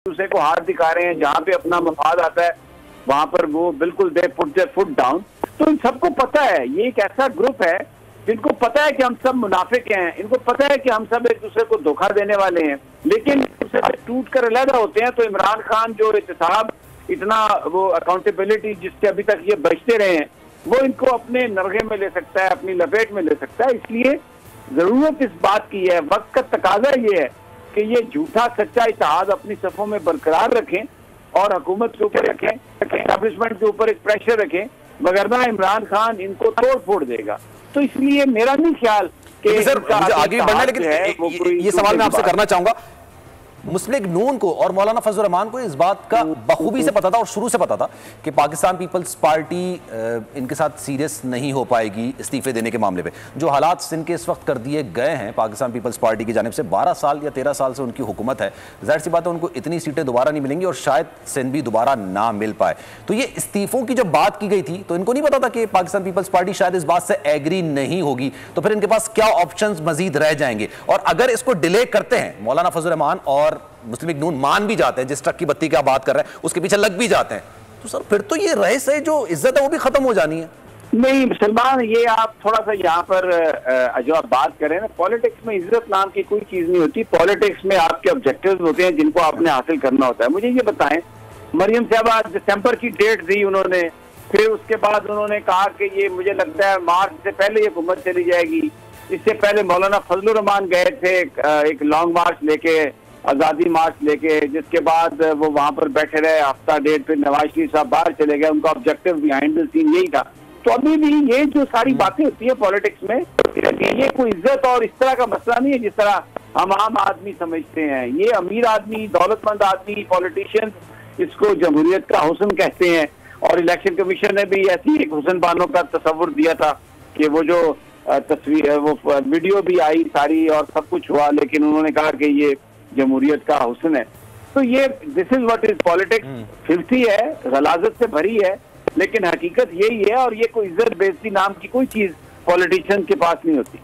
दूसरे को हाथ दिखा रहे हैं, जहाँ पे अपना मफाद आता है वहां पर वो बिल्कुल they put there foot down. तो इन सबको पता है, ये एक ऐसा ग्रुप है जिनको पता है कि हम सब मुनाफिक हैं, इनको पता है कि हम सब एक दूसरे को धोखा देने वाले हैं, लेकिन टूट कर अलग होते हैं। तो इमरान खान जो एहतसाब इतना वो अकाउंटेबिलिटी जिससे अभी तक ये बचते रहे हैं, वो इनको अपने नरगे में ले सकता है, अपनी लपेट में ले सकता है। इसलिए जरूरत इस बात की है, वक्त का तकाजा ये है कि ये झूठा सच्चा इत्तेहाद अपनी सफों में बरकरार रखें और हुकूमत के ऊपर रखें, एस्टैब्लिशमेंट के ऊपर एक प्रेशर रखें, वगरना इमरान खान इनको तोड़ फोड़ देगा। तो इसलिए मेरा नहीं ख्याल कि सर आगे बढ़ना, लेकिन ये सवाल मैं आपसे करना चाहूंगा, मुस्लिम लीग नून को और मौलाना फजल रहमान को इस बात का बखूबी से पता था और शुरू से पता था कि पाकिस्तान पीपल्स पार्टी इनके साथ सीरियस नहीं हो पाएगी इस्तीफे देने के मामले पे। जो हालात सिंध के इस वक्त कर दिए गए हैं पाकिस्तान पीपल्स पार्टी की जानिब से, 12 साल या 13 साल से उनकी हुकूमत है, जाहिर सी बात है उनको इतनी सीटें दोबारा नहीं मिलेंगी और शायद सिंध भी दोबारा ना मिल पाए। तो ये इस्तीफों की जब बात की गई थी तो इनको नहीं पता था कि पाकिस्तान पीपल्स पार्टी शायद इस बात से एग्री नहीं होगी, तो फिर इनके पास क्या ऑप्शन मजीद रह जाएंगे। और अगर इसको डिले करते हैं, मौलाना फजल रहमान और मुस्लिम लीग नून मान भी जाते हैं, जिस ट्रक की बत्ती की आप बात कर रहे हैं उसके पीछे लग भी जाते हैं, तो सर फिर तो ये रहस्य जो इज्जत है वो भी खत्म हो जानी है। नहीं सलमान, ये आप थोड़ा सा यहाँ पर जो आप बात करें ना, पॉलिटिक्स में इज्जत नाम की कोई चीज नहीं होती। पॉलिटिक्स में आपके ऑब्जेक्टिव्स होते हैं जिनको आपने हासिल करना होता है। मुझे ये बताएं, मरियम साहबा दिसंबर की डेट दी उन्होंने, फिर उसके बाद उन्होंने कहा कि ये मुझे लगता है मार्च से पहले ये हुकूमत चली जाएगी। इससे पहले मौलाना फजल रहमान गए थे एक लॉन्ग मार्च लेके, आज़ादी मार्च लेके, जिसके बाद वो वहां पर बैठे रहे हफ्ता डेढ़, फिर नवाज शरीफ साहब बाहर चले गए। उनका ऑब्जेक्टिव बिहाइंड द सीन यही था। तो अभी भी ये जो सारी बातें होती है पॉलिटिक्स में, ये कोई इज्जत और इस तरह का मसला नहीं है जिस तरह हम आम आदमी समझते हैं। ये अमीर आदमी, दौलतमंद आदमी, पॉलिटिशियन, इसको जमहूरियत का हुस्न कहते हैं। और इलेक्शन कमीशन ने भी ऐसी एक हुस्न बानों का तस्वुर दिया था कि वो जो तस्वीर, वो वीडियो भी आई सारी और सब कुछ हुआ, लेकिन उन्होंने कहा कि ये जमहूरियत का हुस्न है। तो ये this is what is politics. Filthy है, गलाजत से भरी है, लेकिन हकीकत यही है। और ये कोई इज्जत बेइज्जती नाम की कोई चीज पॉलिटिशियन के पास नहीं होती।